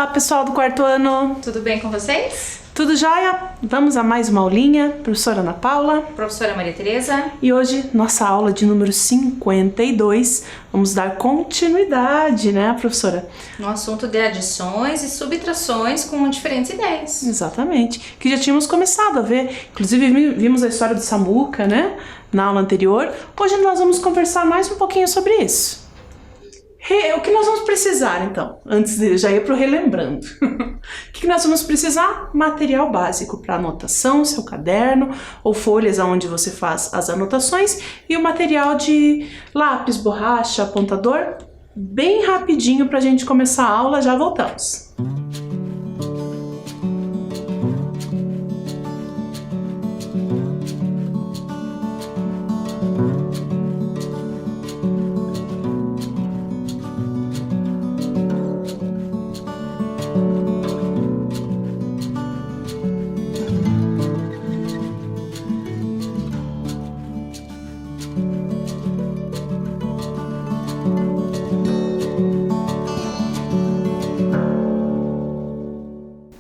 Olá, pessoal do quarto ano! Tudo bem com vocês? Tudo jóia? Vamos a mais uma aulinha, professora Ana Paula. Professora Maria Tereza. E hoje, nossa aula de número 52, vamos dar continuidade, né, professora? No assunto de adições e subtrações com diferentes ideias. Exatamente, que já tínhamos começado a ver, inclusive vimos a história do Samuca, né, na aula anterior. Hoje nós vamos conversar mais um pouquinho sobre isso. O que nós vamos precisar, então? Antes de já ir para o relembrando. O que nós vamos precisar? Material básico para anotação, seu caderno ou folhas onde você faz as anotações e o material de lápis, borracha, apontador. Bem rapidinho para a gente começar a aula, já voltamos.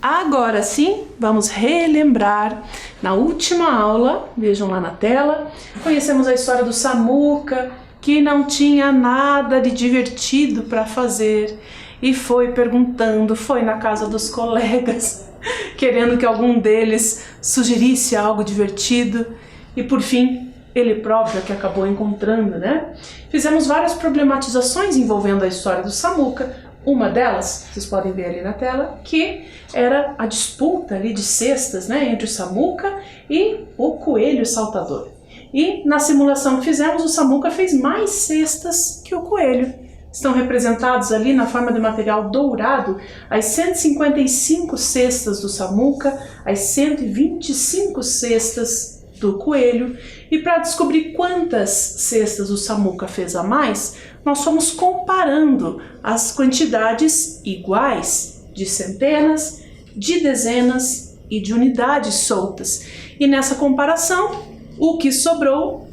Agora sim, vamos relembrar. Na última aula, vejam lá na tela, conhecemos a história do Samuca, que não tinha nada de divertido para fazer e foi perguntando, foi na casa dos colegas, querendo que algum deles sugerisse algo divertido e por fim, ele próprio que acabou encontrando, né? Fizemos várias problematizações envolvendo a história do Samuca. Uma delas, vocês podem ver ali na tela, que era a disputa ali de cestas, né, entre o Samuca e o coelho saltador. E na simulação que fizemos, o Samuca fez mais cestas que o coelho. Estão representados ali na forma de material dourado as 155 cestas do Samuca, as 125 cestas do coelho. E para descobrir quantas cestas o Samuca fez a mais, nós fomos comparando as quantidades iguais de centenas, de dezenas e de unidades soltas. E nessa comparação, o que sobrou,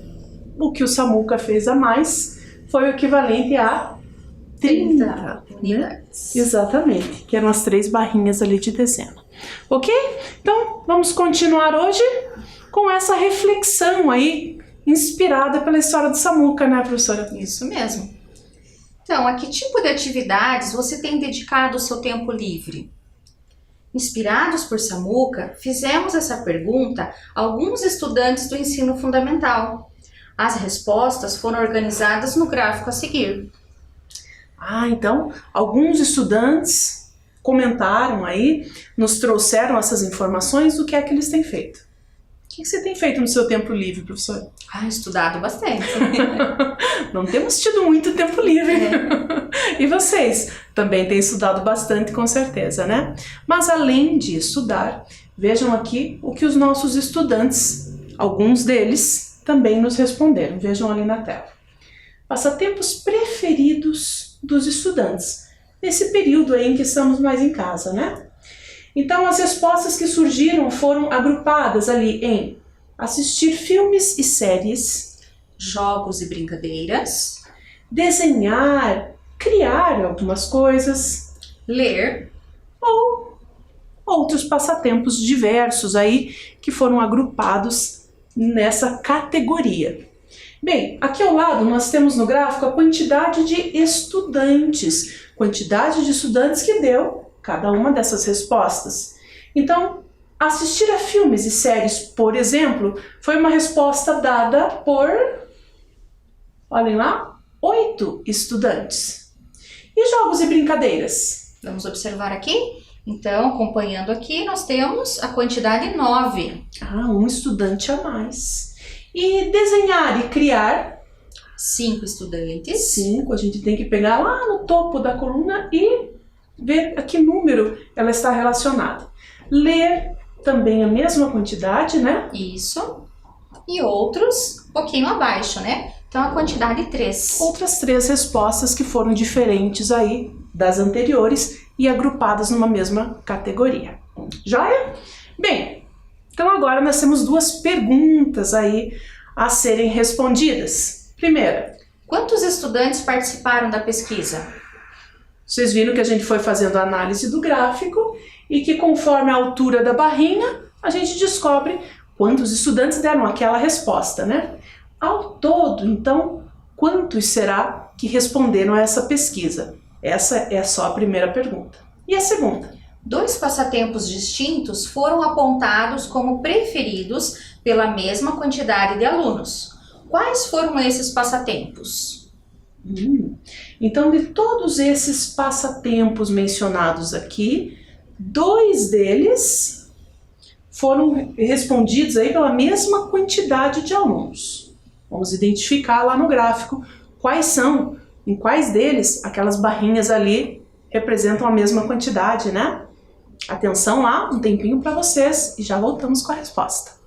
o que o Samuca fez a mais, foi o equivalente a 30 unidades. Né? Exatamente, que eram as 3 barrinhas ali de dezena. Ok? Então, vamos continuar hoje com essa reflexão aí, inspirada pela história do Samuca, né, professora? Isso mesmo. Então, a que tipo de atividades você tem dedicado o seu tempo livre? Inspirados por Samuca, fizemos essa pergunta a alguns estudantes do ensino fundamental. As respostas foram organizadas no gráfico a seguir. Então, alguns estudantes comentaram aí, nos trouxeram essas informações do que é que eles têm feito. O que você tem feito no seu tempo livre, professora? Estudado bastante. Não temos tido muito tempo livre. E vocês? Também têm estudado bastante, com certeza, né? Mas além de estudar, vejam aqui o que os nossos estudantes, alguns deles, também nos responderam. Vejam ali na tela. Passatempos preferidos dos estudantes, nesse período aí em que estamos mais em casa, né? Então, as respostas que surgiram foram agrupadas ali em assistir filmes e séries, jogos e brincadeiras, desenhar, criar algumas coisas, ler ou outros passatempos diversos aí que foram agrupados nessa categoria. Bem, aqui ao lado nós temos no gráfico a quantidade de estudantes que deu cada uma dessas respostas. Então, assistir a filmes e séries, por exemplo, foi uma resposta dada por, olhem lá, 8 estudantes. E jogos e brincadeiras? Vamos observar aqui. Então, acompanhando aqui, nós temos a quantidade 9. Um estudante a mais. E desenhar e criar? 5 estudantes. 5, a gente tem que pegar lá no topo da coluna e ver a que número ela está relacionada. Ler também a mesma quantidade, né? Isso. E outros um pouquinho abaixo, né? Então a quantidade 3. Outras 3 respostas que foram diferentes aí das anteriores e agrupadas numa mesma categoria. Joia? Bem, então agora nós temos 2 perguntas aí a serem respondidas. Primeira, quantos estudantes participaram da pesquisa? Vocês viram que a gente foi fazendo a análise do gráfico e que conforme a altura da barrinha, a gente descobre quantos estudantes deram aquela resposta, né? Ao todo, então, quantos será que responderam a essa pesquisa? Essa é só a primeira pergunta. E a segunda? 2 passatempos distintos foram apontados como preferidos pela mesma quantidade de alunos. Quais foram esses passatempos? Então, de todos esses passatempos mencionados aqui, 2 deles foram respondidos aí pela mesma quantidade de alunos. Vamos identificar lá no gráfico quais são, em quais deles aquelas barrinhas ali representam a mesma quantidade, né? Atenção lá, um tempinho para vocês e já voltamos com a resposta.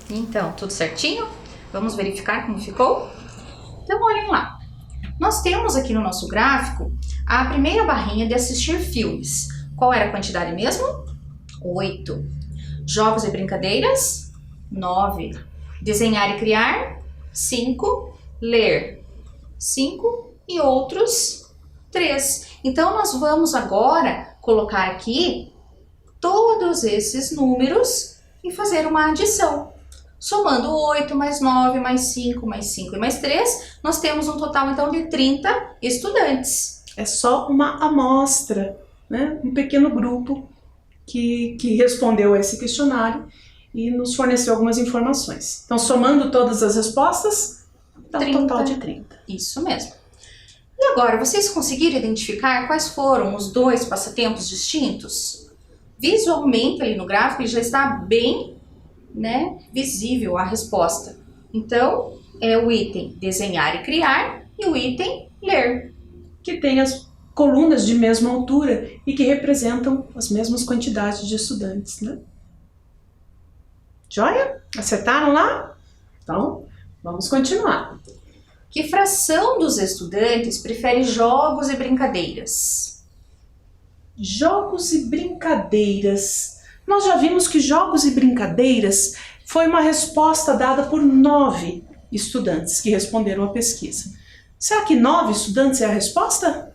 Então, tudo certinho? Vamos verificar como ficou? Então, olhem lá. Nós temos aqui no nosso gráfico a primeira barrinha de assistir filmes. Qual era a quantidade mesmo? 8. Jogos e brincadeiras? 9. Desenhar e criar? 5. Ler? 5. E outros? 3. Então, nós vamos agora colocar aqui todos esses números e fazer uma adição. Somando 8 mais 9 mais 5 mais 5 e mais 3, nós temos um total então de 30 estudantes. É só uma amostra, né? Um pequeno grupo que respondeu a esse questionário e nos forneceu algumas informações. Então, somando todas as respostas, dá um total de 30. Isso mesmo. E agora, vocês conseguiram identificar quais foram os 2 passatempos distintos? Visualmente ali no gráfico já está bem, né, visível a resposta. Então, é o item desenhar e criar e o item ler. Que tem as colunas de mesma altura e que representam as mesmas quantidades de estudantes, né? Joia? Acertaram lá? Então, vamos continuar. Que fração dos estudantes prefere jogos e brincadeiras? Jogos e brincadeiras. Nós já vimos que jogos e brincadeiras foi uma resposta dada por 9 estudantes que responderam à pesquisa. Será que 9 estudantes é a resposta?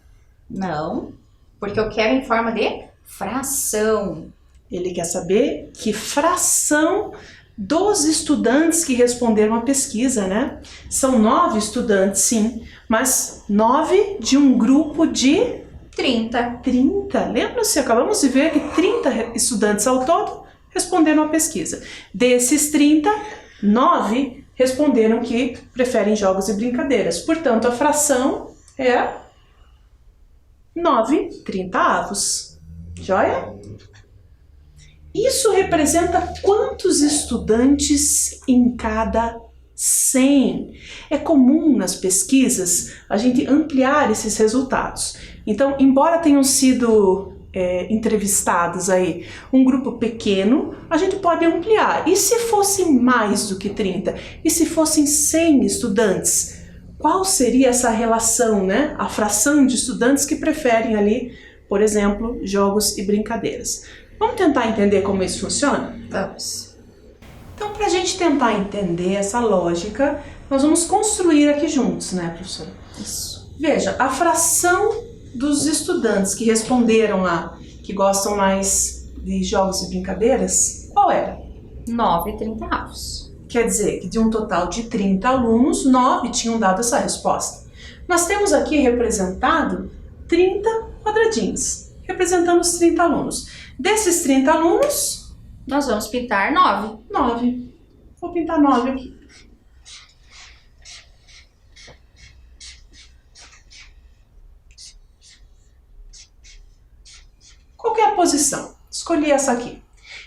Não, porque eu quero em forma de fração. Ele quer saber que fração dos estudantes que responderam à pesquisa, né? São 9 estudantes, sim, mas 9 de um grupo de 30. 30. Lembra-se, acabamos de ver que 30 estudantes ao todo responderam à pesquisa. Desses 30, 9 responderam que preferem jogos e brincadeiras. Portanto, a fração é 9/30. Joia? Isso representa quantos estudantes em cada 100? É comum nas pesquisas a gente ampliar esses resultados. Então, embora tenham sido entrevistados aí um grupo pequeno, a gente pode ampliar. E se fosse mais do que 30? E se fossem 100 estudantes? Qual seria essa relação, né? A fração de estudantes que preferem ali, por exemplo, jogos e brincadeiras. Vamos tentar entender como isso funciona? Vamos. Então, para a gente tentar entender essa lógica, nós vamos construir aqui juntos, né, professora? Isso. Veja, a fração dos estudantes que responderam lá, que gostam mais de jogos e brincadeiras, qual era? 9/30. Quer dizer que de um total de 30 alunos, 9 tinham dado essa resposta. Nós temos aqui representado 30 quadradinhos, representando os 30 alunos. Desses 30 alunos, nós vamos pintar 9. 9. Vou pintar 9 aqui. Qual que é a posição? Escolhi essa aqui.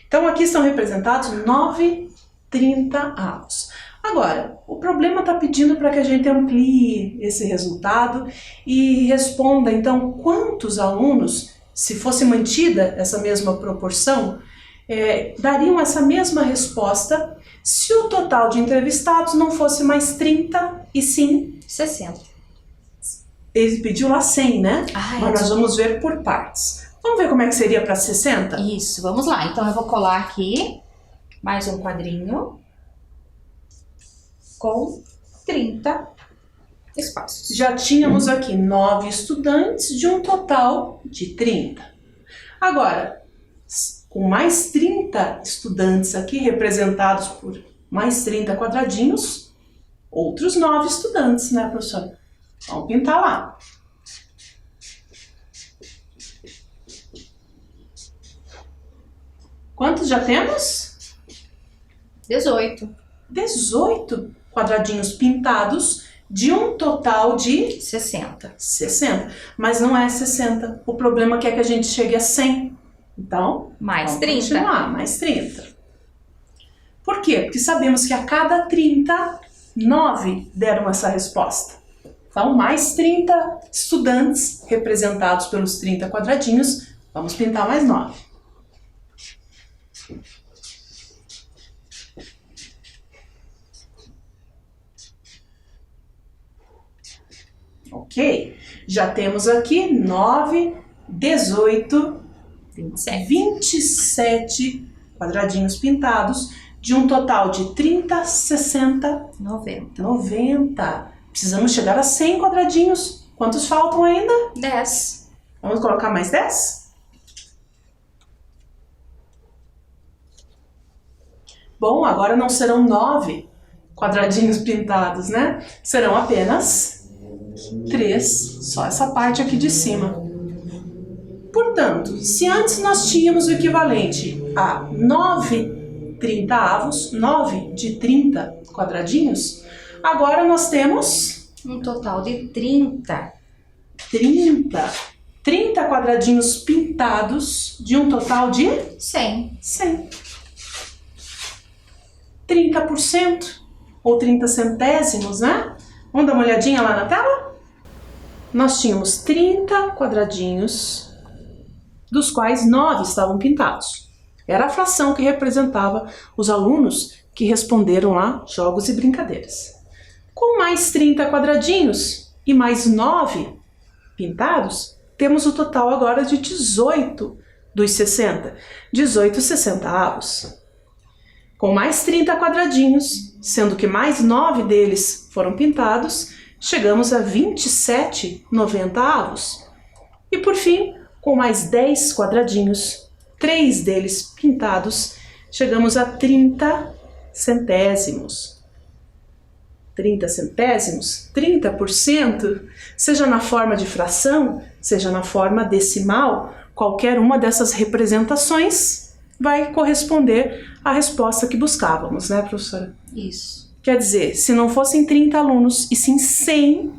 Então, aqui estão representados 9 30avos. Agora, o problema está pedindo para que a gente amplie esse resultado e responda, então, quantos alunos, se fosse mantida essa mesma proporção, dariam essa mesma resposta se o total de entrevistados não fosse mais 30 e sim 60. Ele pediu lá 100, né? Mas nós vamos ver por partes. Vamos ver como é que seria para 60? Isso, vamos lá. Então, eu vou colar aqui mais um quadrinho com 30 espaços. Já tínhamos aqui 9 estudantes de um total de 30. Agora, com mais 30 estudantes aqui, representados por mais 30 quadradinhos, outros 9 estudantes, né, professora? Vamos pintar lá. Quantos já temos? 18. 18 quadradinhos pintados de um total de 60. 60. Mas não é 60. O problema é que a gente chegue a 100. Então, mais vamos 30. continuar, mais 30. Por quê? Porque sabemos que a cada 30, 9 deram essa resposta. Então, mais 30 estudantes representados pelos 30 quadradinhos. Vamos pintar mais 9. Ok, já temos aqui 9, 18, 27 quadradinhos pintados de um total de 30, 60, 90. Precisamos chegar a 100 quadradinhos. Quantos faltam ainda? 10. Vamos colocar mais 10? Bom, agora não serão 9 quadradinhos pintados, né? Serão apenas 3, só essa parte aqui de cima. Portanto, se antes nós tínhamos o equivalente a 9 30avos, 9 de 30 quadradinhos, agora nós temos um total de 30. 30 quadradinhos pintados de um total de 100. 30% ou 30 centésimos, né? Vamos dar uma olhadinha lá na tela? Nós tínhamos 30 quadradinhos, dos quais 9 estavam pintados. Era a fração que representava os alunos que responderam lá jogos e brincadeiras. Com mais 30 quadradinhos e mais 9 pintados, temos o total agora de 18 dos 60. 18 60avos. Com mais 30 quadradinhos, sendo que mais 9 deles foram pintados, chegamos a 27 90avos. E por fim, com mais 10 quadradinhos, 3 deles pintados, chegamos a 30 centésimos. 30 centésimos, 30%, seja na forma de fração, seja na forma decimal, qualquer uma dessas representações vai corresponder à resposta que buscávamos, né, professora? Isso. Quer dizer, se não fossem 30 alunos e sim 100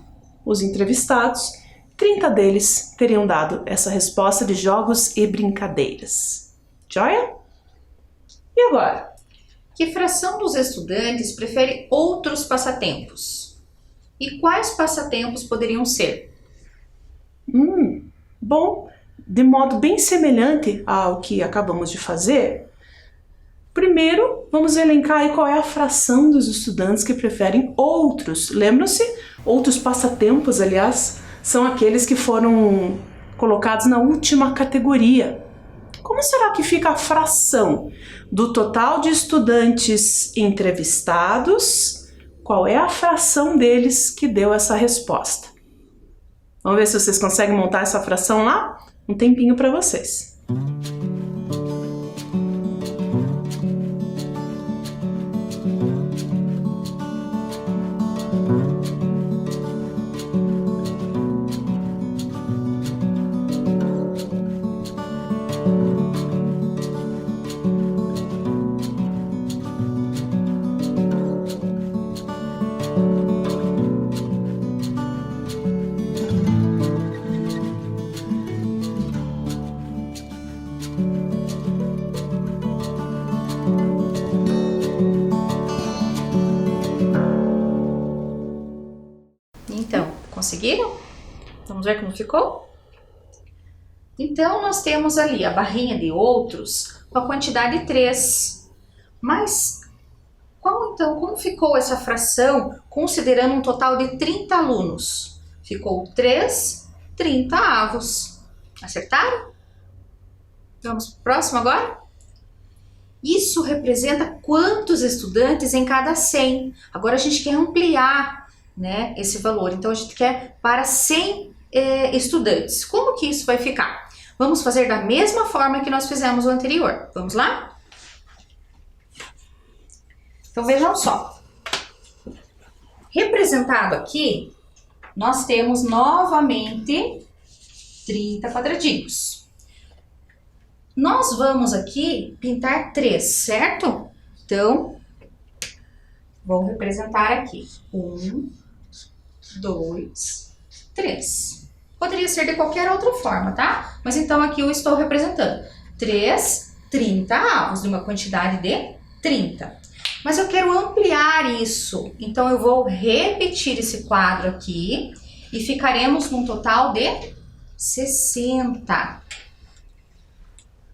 os entrevistados, 30 deles teriam dado essa resposta de jogos e brincadeiras. Joia? E agora? Que fração dos estudantes prefere outros passatempos? E quais passatempos poderiam ser? Bom, de modo bem semelhante ao que acabamos de fazer, primeiro vamos elencar aí qual é a fração dos estudantes que preferem outros. Lembram-se? Outros passatempos, aliás, são aqueles que foram colocados na última categoria. Como será que fica a fração do total de estudantes entrevistados? Qual é a fração deles que deu essa resposta? Vamos ver se vocês conseguem montar essa fração lá? Um tempinho para vocês. Vamos ver como ficou? Então, nós temos ali a barrinha de outros com a quantidade 3. Mas, como ficou essa fração considerando um total de 30 alunos? Ficou 3 30avos. Acertaram? Vamos para o próximo agora? Isso representa quantos estudantes em cada 100. Agora a gente quer ampliar, né, esse valor. Então, a gente quer para 100 estudantes. Como que isso vai ficar? Vamos fazer da mesma forma que nós fizemos o anterior. Vamos lá? Então, vejam só. Representado aqui, nós temos novamente 30 quadradinhos. Nós vamos aqui pintar 3, certo? Então, vou representar aqui. 1, 2, 3. Poderia ser de qualquer outra forma, tá? Mas então aqui eu estou representando 3 30avos de uma quantidade de 30. Mas eu quero ampliar isso. Então eu vou repetir esse quadro aqui e ficaremos num total de 60.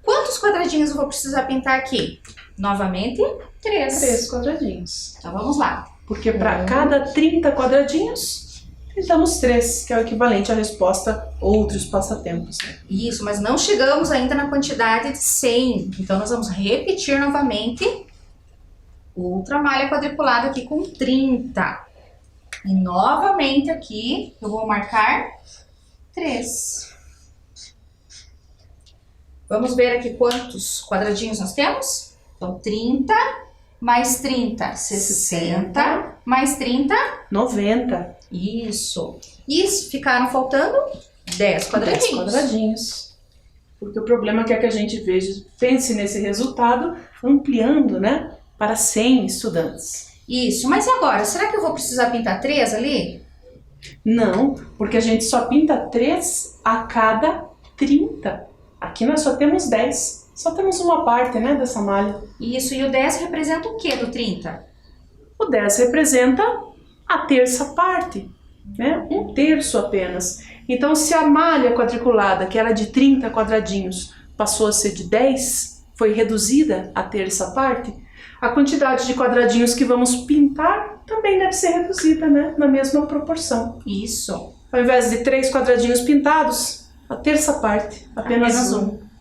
Quantos quadradinhos eu vou precisar pintar aqui? Novamente, 3. 3 quadradinhos. Então vamos lá. Porque para cada 30 quadradinhos, pintamos 3, que é o equivalente à resposta outros passatempos. Isso, mas não chegamos ainda na quantidade de 100. Então, nós vamos repetir novamente outra malha quadriculada aqui com 30. E novamente aqui eu vou marcar 3. Vamos ver aqui quantos quadradinhos nós temos? Então, 30 mais 30, 60, mais 30, 90. Isso. E ficaram faltando 10 quadradinhos. 10 quadradinhos. Porque o problema é que a gente veja, pense nesse resultado ampliando, né, para 100 estudantes. Isso. Mas e agora? Será que eu vou precisar pintar 3 ali? Não, porque a gente só pinta 3 a cada 30. Aqui nós só temos 10. Só temos uma parte, né, dessa malha. Isso, e o 10 representa o que do 30? O 10 representa a terça parte, né? 1/3 apenas. Então, se a malha quadriculada, que era de 30 quadradinhos, passou a ser de 10, foi reduzida a terça parte, a quantidade de quadradinhos que vamos pintar também deve ser reduzida, né? Na mesma proporção. Isso. Ao invés de 3 quadradinhos pintados, a terça parte, apenas um.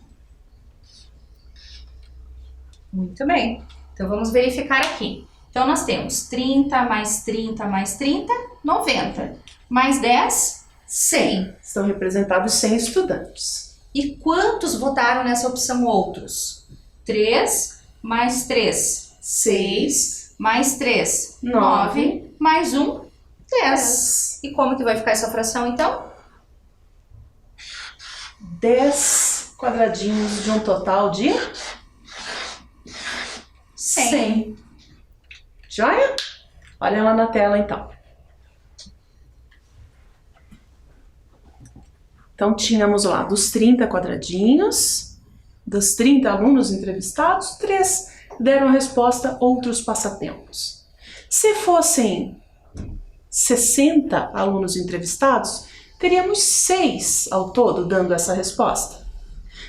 Muito bem. Então, vamos verificar aqui. Então, nós temos 30 mais 30 mais 30, 90. Mais 10, 100. Estão representados 100 estudantes. E quantos votaram nessa opção outros? 3 mais 3, 6. Mais 3, 9. Mais 1, 10. E como que vai ficar essa fração, então? 10 quadradinhos de um total de 100. Joia? Olha lá na tela, então. Então, tínhamos lá dos 30 quadradinhos, dos 30 alunos entrevistados, 3 deram a resposta outros passatempos. Se fossem 60 alunos entrevistados, teríamos 6 ao todo dando essa resposta.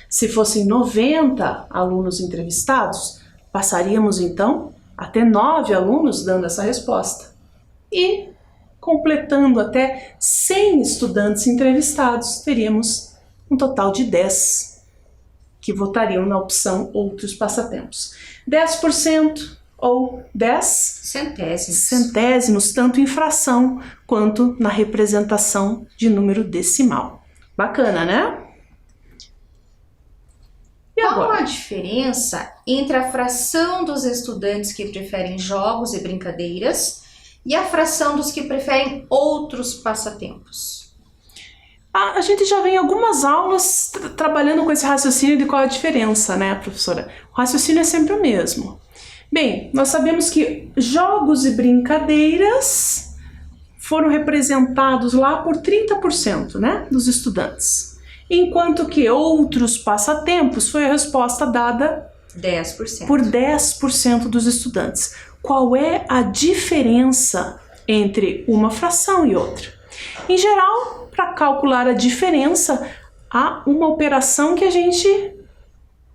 Se fossem 90 alunos entrevistados, passaríamos então a ter 9 alunos dando essa resposta. E, completando até 100 estudantes entrevistados, teríamos um total de 10 que votariam na opção outros passatempos. 10% ou 10 centésimos, tanto em fração quanto na representação de número decimal. Bacana, né? E qual agora? a diferença entre a fração dos estudantes que preferem jogos e brincadeiras e a fração dos que preferem outros passatempos? A gente já vem algumas aulas trabalhando com esse raciocínio de qual a diferença, né, professora? O raciocínio é sempre o mesmo. Bem, nós sabemos que jogos e brincadeiras foram representados lá por 30%, né, dos estudantes. Enquanto que outros passatempos foi a resposta dada 10%. por 10% dos estudantes. Qual é a diferença entre uma fração e outra? Em geral, para calcular a diferença, há uma operação que a gente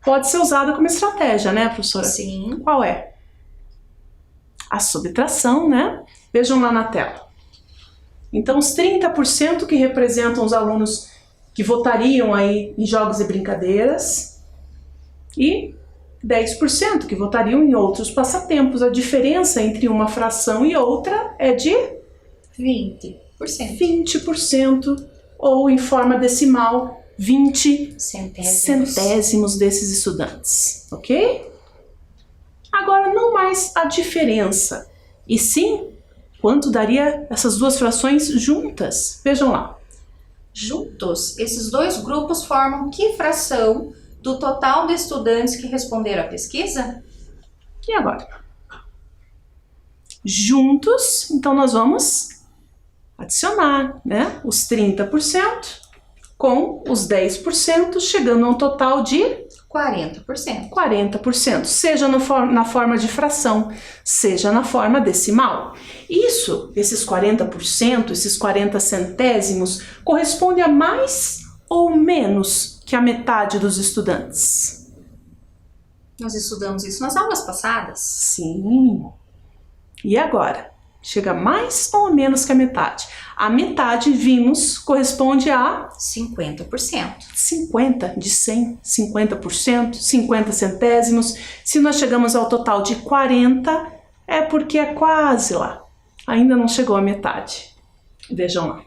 pode ser usada como estratégia, né, professora? Sim. Qual é? A subtração, né? Vejam lá na tela. Então, os 30% que representam os alunos que votariam aí em jogos e brincadeiras e 10% que votariam em outros passatempos. A diferença entre uma fração e outra é de 20%. 20%, ou em forma decimal, 20 centésimos desses estudantes, ok? Agora, não mais a diferença, e sim quanto daria essas duas frações juntas. Vejam lá. Juntos, esses dois grupos formam que fração do total de estudantes que responderam à pesquisa? E agora? Juntos, então nós vamos adicionar, né, os 30% com os 10%, chegando a um total de 40%. 40%, seja na forma de fração, seja na forma decimal. Esses 40%, esses 40 centésimos, corresponde a mais ou menos que a metade dos estudantes? Nós estudamos isso nas aulas passadas. Sim. E agora? Chega mais ou menos que a metade? A metade, vimos, corresponde a 50%. 50 de 100, 50%, 50 centésimos. Se nós chegamos ao total de 40, é porque é quase lá. Ainda não chegou à metade. Vejam lá.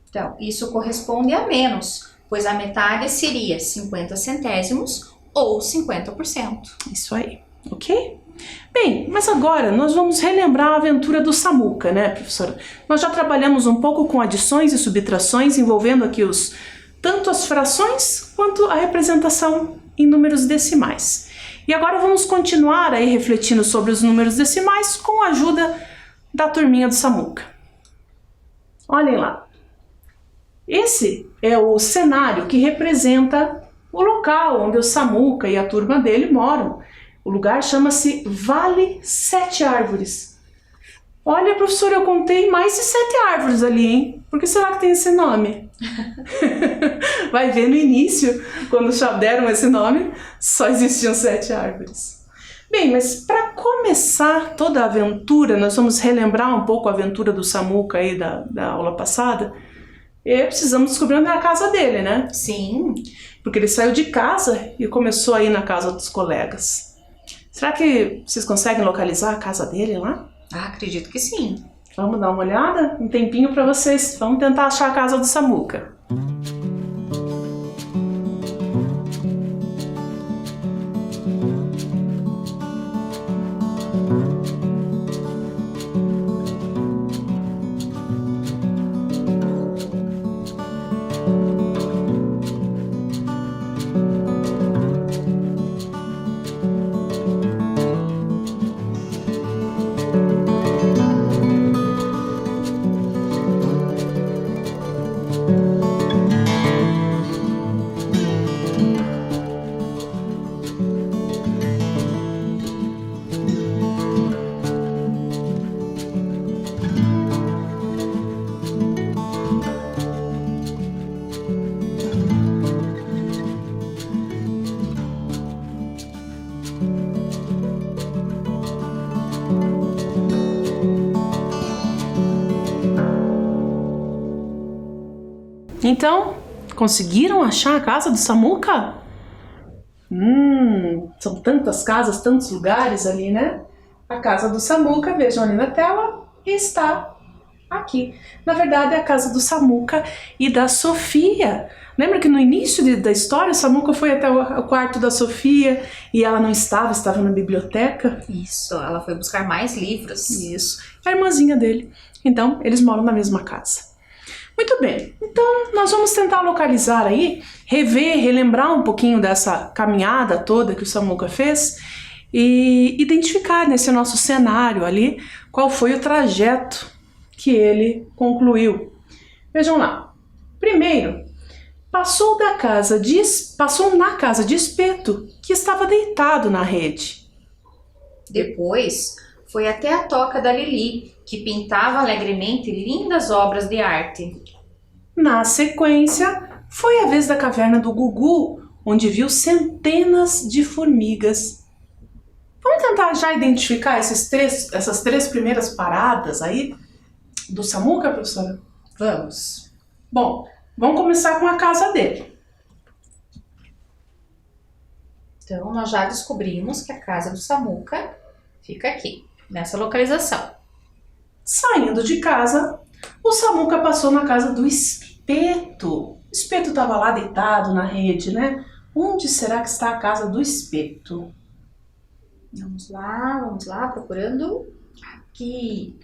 Então, isso corresponde a menos, pois a metade seria 50 centésimos ou 50%. Isso aí, ok? Bem, mas agora nós vamos relembrar a aventura do Samuca, né, professora? Nós já trabalhamos um pouco com adições e subtrações, envolvendo aqui tanto as frações quanto a representação em números decimais. E agora vamos continuar aí refletindo sobre os números decimais com a ajuda da turminha do Samuca. Olhem lá. Esse é o cenário que representa o local onde o Samuca e a turma dele moram. O lugar chama-se Vale Sete Árvores. Olha, professora, eu contei mais de 7 árvores ali, hein? Por que será que tem esse nome? Vai ver no início, quando deram esse nome, só existiam 7 árvores. Bem, mas para começar toda a aventura, nós vamos relembrar um pouco a aventura do Samuca aí da aula passada. E precisamos descobrir onde é a casa dele, né? Sim. Porque ele saiu de casa e começou a ir na casa dos colegas. Será que vocês conseguem localizar a casa dele lá? Ah, acredito que sim. Vamos dar uma olhada? Um tempinho para vocês. Vamos tentar achar a casa do Samuca. Então, conseguiram achar a casa do Samuca? São tantas casas, tantos lugares ali, né? A casa do Samuca, vejam ali na tela, está aqui. Na verdade, é a casa do Samuca e da Sofia. Lembra que no início da história, o Samuca foi até o quarto da Sofia e ela não estava na biblioteca? Isso, ela foi buscar mais livros. Isso, a irmãzinha dele. Então, eles moram na mesma casa. Muito bem, então nós vamos tentar localizar aí, relembrar um pouquinho dessa caminhada toda que o Samuca fez e identificar nesse nosso cenário ali qual foi o trajeto que ele concluiu. Vejam lá, primeiro, passou na casa de Espeto, que estava deitado na rede. Depois, foi até a toca da Lili, que pintava alegremente lindas obras de arte. Na sequência, foi a vez da caverna do Gugu, onde viu centenas de formigas. Vamos tentar já identificar essas três primeiras paradas aí do Samuca, professora? Vamos. Bom, vamos começar com a casa dele. Então, nós já descobrimos que a casa do Samuca fica aqui, nessa localização. Saindo de casa, o Samuca passou na casa do Espeto. O Espeto estava lá deitado na rede, né? Onde será que está a casa do Espeto? Vamos lá, procurando aqui.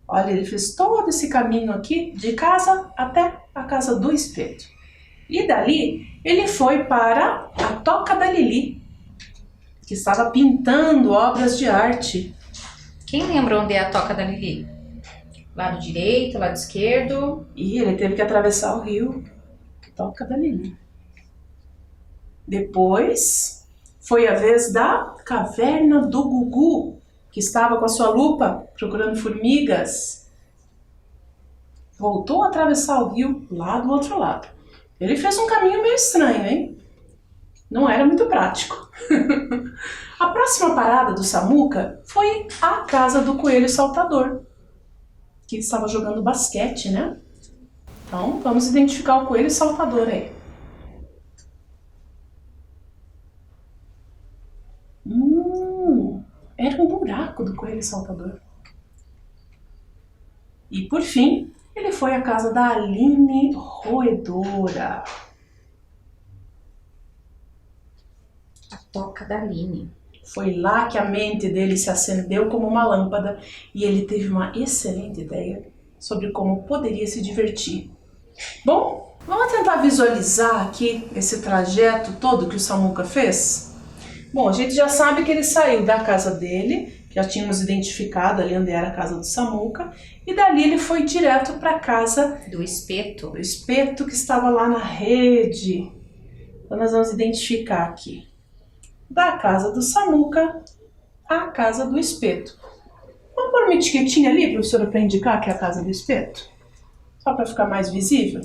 Olha, ele fez todo esse caminho aqui, de casa até a casa do Espeto. E dali, ele foi para a Toca da Lili, que estava pintando obras de arte. Quem lembra onde é a Toca da Lili? Lado direito, lado esquerdo. E ele teve que atravessar o rio. Toca da Lili. Depois, foi a vez da caverna do Gugu, que estava com a sua lupa procurando formigas. Voltou a atravessar o rio lá do outro lado. Ele fez um caminho meio estranho, hein? Não era muito prático. A próxima parada do Samuca foi a casa do Coelho Saltador, que estava jogando basquete, né? Então, vamos identificar o Coelho Saltador aí. Era um buraco do Coelho Saltador. E, por fim, ele foi à casa da Aline Roedora. A Toca da Aline. Foi lá que a mente dele se acendeu como uma lâmpada e ele teve uma excelente ideia sobre como poderia se divertir. Bom, vamos tentar visualizar aqui esse trajeto todo que o Samuca fez? Bom, a gente já sabe que ele saiu da casa dele, já tínhamos identificado ali onde era a casa do Samuca, e dali ele foi direto para a casa do Espeto. Do Espeto, que estava lá na rede. Então nós vamos identificar aqui. Da casa do Samuca à casa do Espeto. Vamos pôr uma etiquetinha ali, professora, para indicar que é a casa do Espeto? Só para ficar mais visível.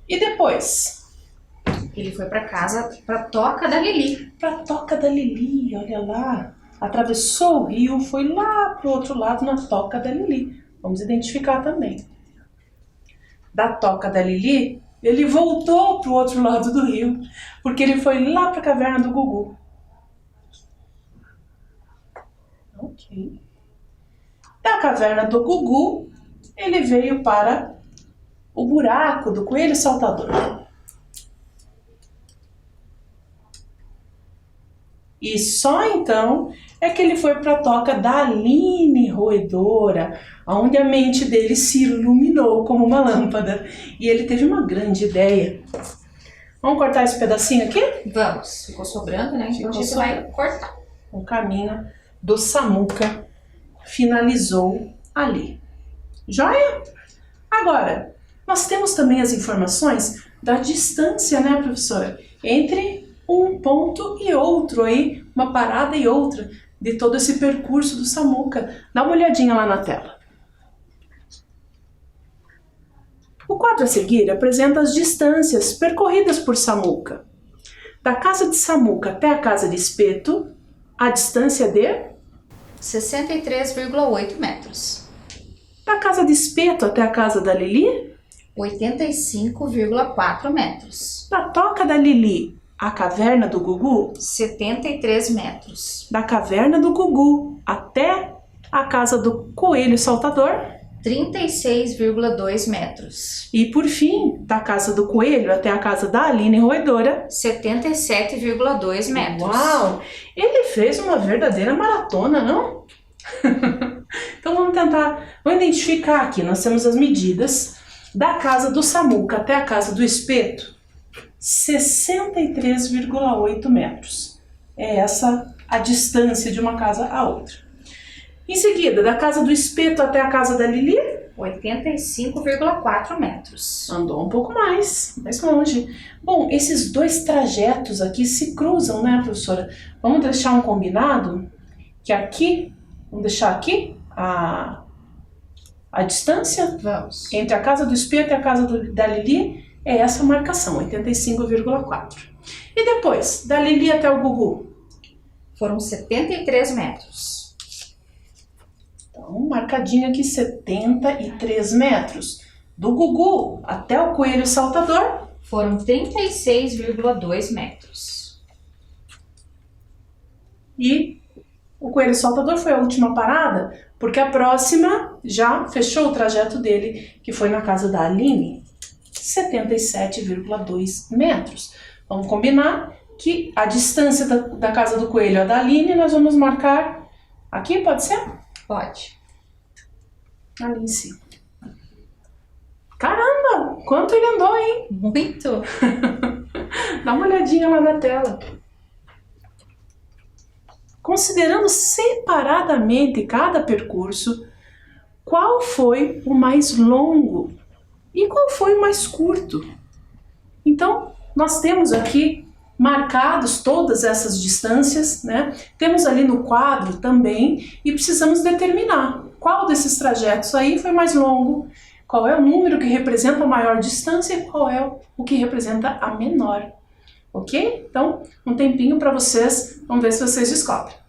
E depois? Ele foi para casa, para a Toca da Lili. Para a Toca da Lili, olha lá. Atravessou o rio, foi lá para o outro lado na Toca da Lili. Vamos identificar também. Da Toca da Lili, ele voltou para o outro lado do rio, porque ele foi lá para a caverna do Gugu. Ok. Da caverna do Gugu, ele veio para o buraco do Coelho Saltador. E só então é que ele foi para a toca da Aline Roedora, onde a mente dele se iluminou como uma lâmpada. E ele teve uma grande ideia. Vamos cortar esse pedacinho aqui? Vamos. Ficou sobrando, né? Então a gente vai cortar. O caminho do Samuca finalizou ali. Joia? Agora, nós temos também as informações da distância, né, professora? Entre um ponto e outro aí, uma parada e outra, de todo esse percurso do Samuca. Dá uma olhadinha lá na tela. O quadro a seguir apresenta as distâncias percorridas por Samuca. Da casa de Samuca até a casa de Espeto, a distância de 63,8 metros. Da casa de Espeto até a casa da Lili, 85,4 metros. da Toca da Lili à caverna do Gugu, 73 metros. da caverna do Gugu até a casa do Coelho Saltador, 36,2 metros. e por fim, da casa do Coelho até a casa da Aline Roedora, 77,2 metros. Uau! Ele fez uma verdadeira maratona, não? Então vamos identificar aqui. Nós temos as medidas da casa do Samuca até a casa do Espeto, 63,8 metros. É essa a distância de uma casa à outra. Em seguida, da casa do Espeto até a casa da Lili, 85,4 metros. andou um pouco mais longe. Bom, esses dois trajetos aqui se cruzam, né, professora? Vamos deixar um combinado? Que aqui, vamos deixar aqui a A distância Vamos. entre a casa do espeto e a casa da Lili é essa marcação, 85,4. E depois, da Lili até o Gugu? Foram 73 metros. Então, marcadinho aqui 73 metros. Do Gugu até o coelho saltador? Foram 36,2 metros. E o coelho saltador foi a última parada, porque a próxima já fechou o trajeto dele, que foi na casa da Aline, 77,2 metros. Vamos combinar que a distância da casa do coelho à da Aline nós vamos marcar aqui, pode ser? Pode. Ali em cima. Caramba, quanto ele andou, hein? Muito. Dá uma olhadinha lá na tela. Considerando separadamente cada percurso, qual foi o mais longo e qual foi o mais curto? Então, nós temos aqui marcados todas essas distâncias, né? Temos ali no quadro também e precisamos determinar qual desses trajetos aí foi mais longo, qual é o número que representa a maior distância e qual é o que representa a menor. Ok? Então, um tempinho para vocês, vamos ver se vocês descobrem.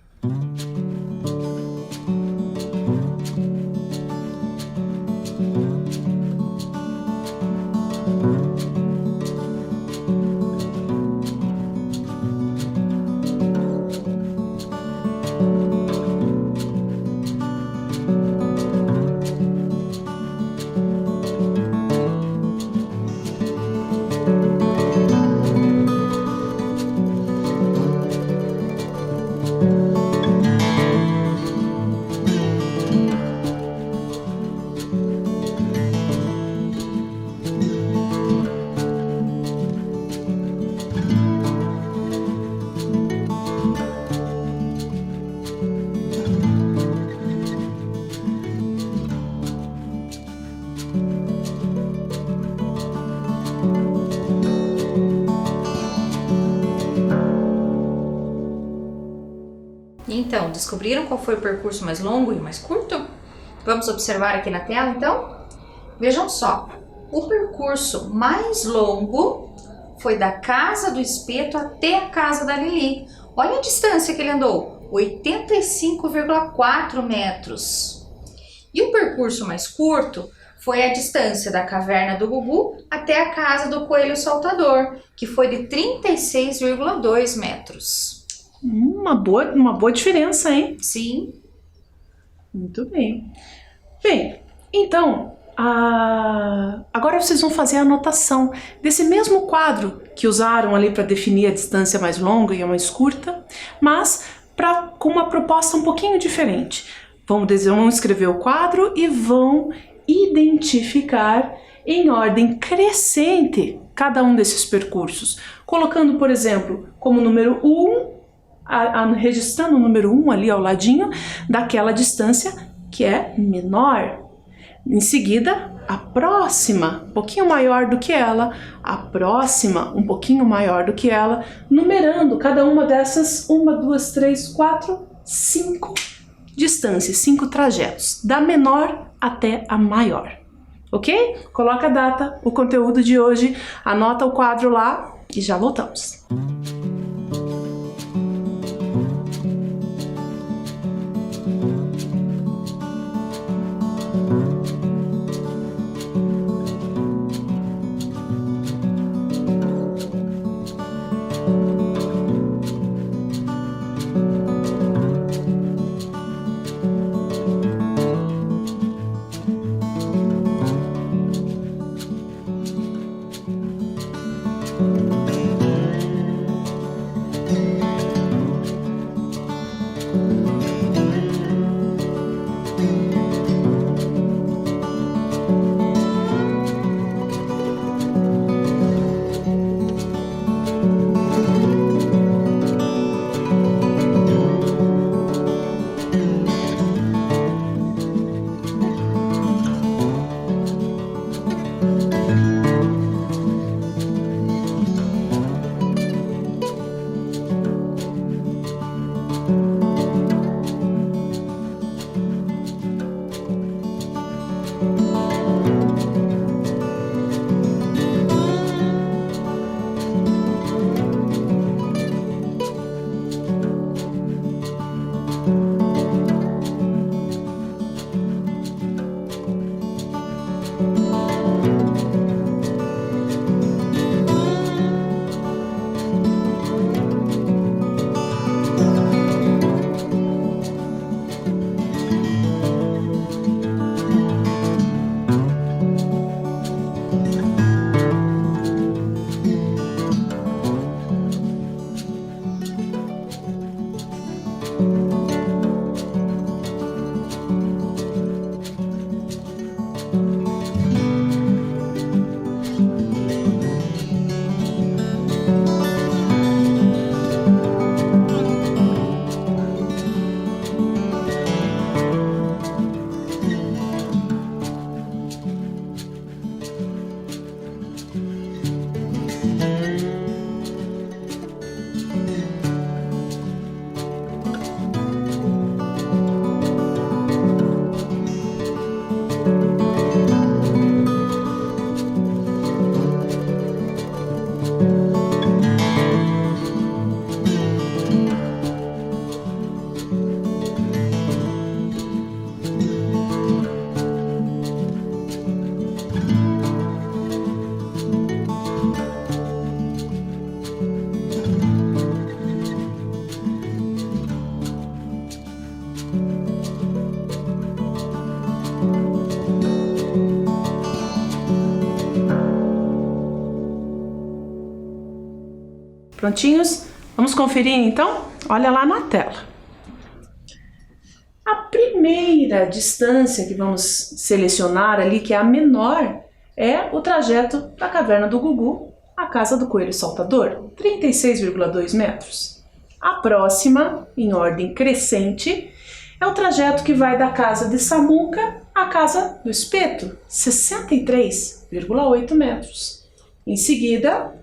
Então, descobriram qual foi o percurso mais longo e mais curto? Vamos observar aqui na tela, então? Vejam só, o percurso mais longo foi da casa do espeto até a casa da Lili. Olha a distância que ele andou, 85,4 metros. E o percurso mais curto foi a distância da caverna do Gugu até a casa do coelho saltador, que foi de 36,2 metros. Uma boa diferença, hein? Sim. Muito bem. Bem, então, agora vocês vão fazer a anotação desse mesmo quadro que usaram ali para definir a distância mais longa e a mais curta, mas com uma proposta um pouquinho diferente. Vão escrever o quadro e vão identificar em ordem crescente cada um desses percursos, colocando, por exemplo, como número 1, registrando o número 1 ali ao ladinho daquela distância que é menor. Em seguida, a próxima, um pouquinho maior do que ela, a próxima, um pouquinho maior do que ela, numerando cada uma dessas 1, 2, 3, 4, 5 distâncias, 5 trajetos, da menor até a maior. Ok? Coloca a data, o conteúdo de hoje, anota o quadro lá e já voltamos. Prontinhos? Vamos conferir então? Olha lá na tela. A primeira distância que vamos selecionar ali, que é a menor, é o trajeto da caverna do Gugu à casa do coelho saltador, 36,2 metros. A próxima, em ordem crescente, é o trajeto que vai da casa de Samuca à casa do espeto, 63,8 metros. Em seguida,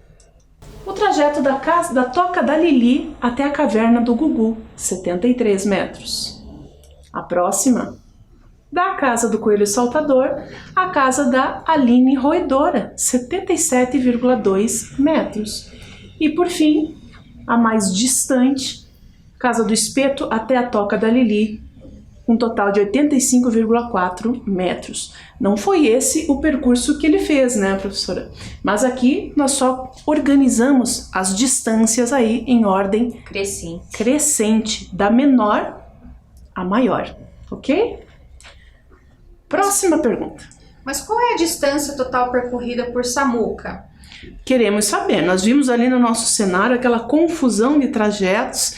o trajeto da toca da Lili até a caverna do Gugu, 73 metros. A próxima, da casa do coelho saltador à casa da Aline roedora, 77,2 metros. E por fim, a mais distante, casa do espeto até a toca da Lili, um total de 85,4 metros. Não foi esse o percurso que ele fez, né, professora? Mas aqui nós só organizamos as distâncias aí em ordem crescente, da menor a maior, ok? Próxima pergunta. Mas qual é a distância total percorrida por Samuca? Queremos saber. Nós vimos ali no nosso cenário aquela confusão de trajetos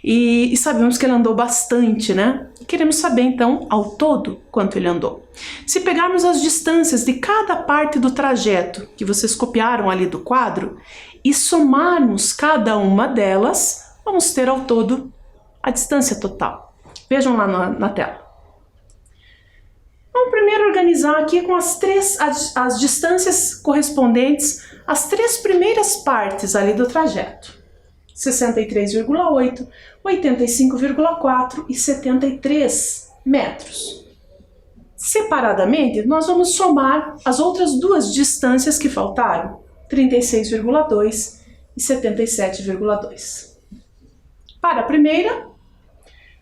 e sabemos que ele andou bastante, né? Queremos saber então, ao todo, quanto ele andou. Se pegarmos as distâncias de cada parte do trajeto que vocês copiaram ali do quadro e somarmos cada uma delas, vamos ter ao todo a distância total. Vejam lá na tela. Vamos primeiro organizar aqui com as distâncias correspondentes às três primeiras partes ali do trajeto. 63,8, 85,4 e 73 metros. Separadamente, nós vamos somar as outras duas distâncias que faltaram, 36,2 e 77,2. Para a primeira,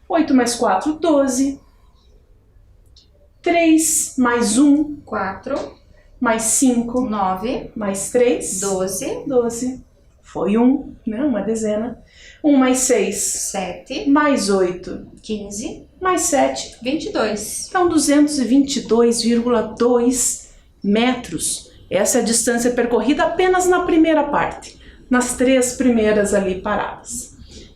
8 mais 4, 12. 3 mais 1, 4. Mais 5, 9. Mais 3, 12. 12. Foi 1, né? Uma dezena. 1 mais 6, 7. Mais 8, 15. Mais 7, 22. Então, 222,2 metros. Essa é a distância percorrida apenas na primeira parte, nas três primeiras ali paradas.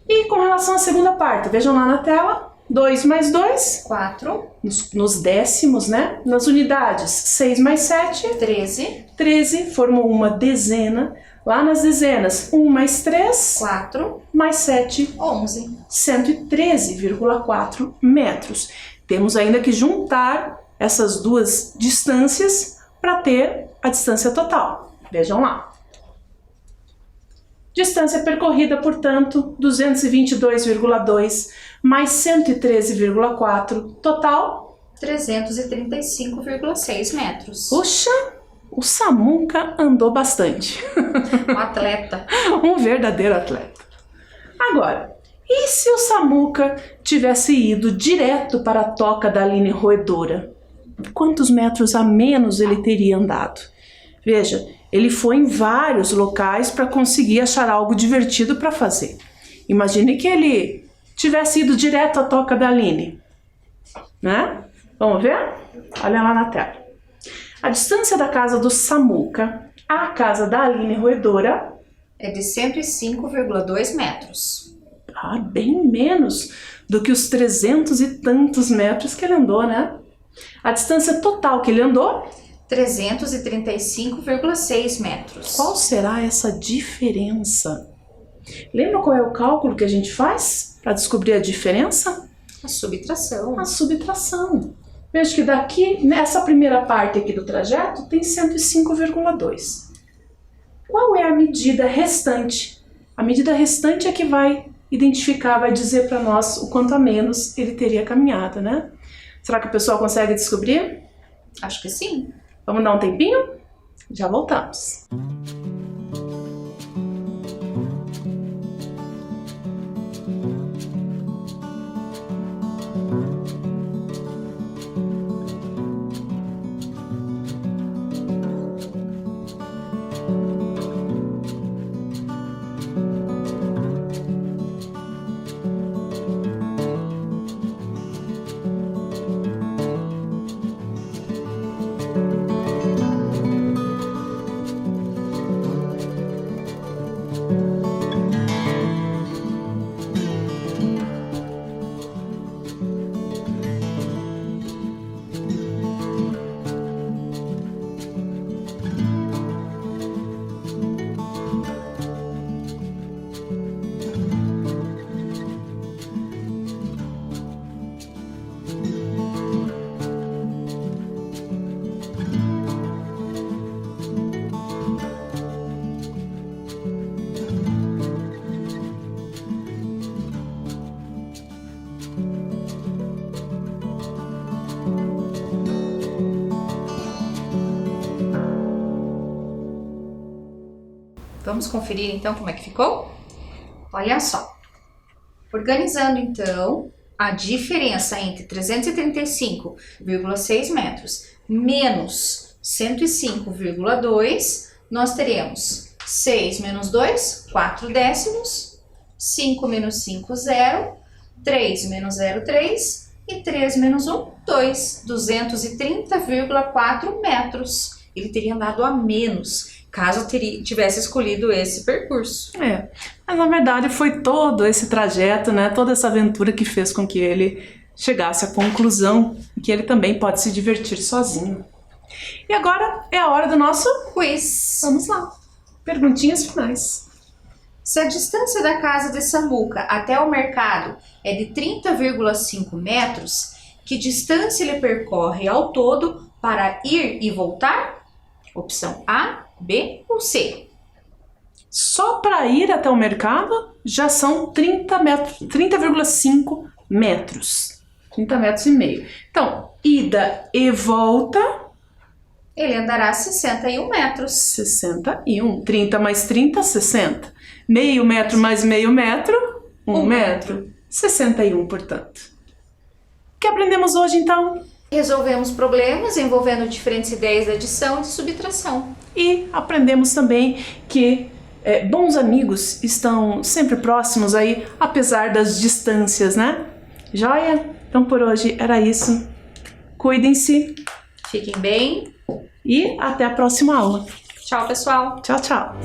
E com relação à segunda parte, vejam lá na tela, 2 mais 2, 4. Nos décimos, né? Nas unidades, 6 mais 7, 13. 13, formou uma dezena. Lá nas dezenas, 1 mais 3, 4. Mais 7, 11. 113,4 metros. Temos ainda que juntar essas duas distâncias para ter a distância total. Vejam lá. Distância percorrida, portanto, 222,2 mais 113,4, total 335,6 metros. Puxa, o Samuca andou bastante. Um atleta. Um verdadeiro atleta. Agora, e se o Samuca tivesse ido direto para a toca da Aline roedora? Quantos metros a menos ele teria andado? Veja, ele foi em vários locais para conseguir achar algo divertido para fazer. Imagine que ele tivesse ido direto à toca da Aline, né? Vamos ver? Olha lá na tela. A distância da casa do Samuca à casa da Aline roedora é de 105,2 metros. Ah, bem menos do que os 300 e tantos metros que ele andou, né? A distância total que ele andou? 335,6 metros. Qual será essa diferença? Lembra qual é o cálculo que a gente faz para descobrir a diferença? A subtração. A subtração. Veja que daqui, nessa primeira parte aqui do trajeto, tem 105,2. Qual é a medida restante? A medida restante é que vai identificar, vai dizer para nós o quanto a menos ele teria caminhado, né? Será que o pessoal consegue descobrir? Acho que sim. Vamos dar um tempinho? Já voltamos. Vamos conferir então como é que ficou? Olha só. Organizando então a diferença entre 335,6 metros menos 105,2, nós teremos 6 menos 2, 4 décimos, 5 menos 5, 0, 3 menos 0, 3 e 3 menos 1, 2, 230,4 metros. Ele teria andado a menos, caso tivesse escolhido esse percurso. Mas na verdade foi todo esse trajeto, né, toda essa aventura que fez com que ele chegasse à conclusão que ele também pode se divertir sozinho. E agora é a hora do nosso quiz. Vamos lá. Perguntinhas finais. Se a distância da casa de Samuca até o mercado é de 30,5 metros, que distância ele percorre ao todo para ir e voltar? Opção A, B ou C? Só para ir até o mercado já são 30,5 metros. 30 metros e meio. Então, ida e volta... Ele andará 61 metros. 61. 30 mais 30, 60. Meio metro mais meio metro, 1 metro. 61, portanto. O que aprendemos hoje, então? Resolvemos problemas envolvendo diferentes ideias de adição e de subtração. E aprendemos também que bons amigos estão sempre próximos aí, apesar das distâncias, né? Joia? Então por hoje era isso. Cuidem-se. Fiquem bem. E até a próxima aula. Tchau, pessoal. Tchau, tchau.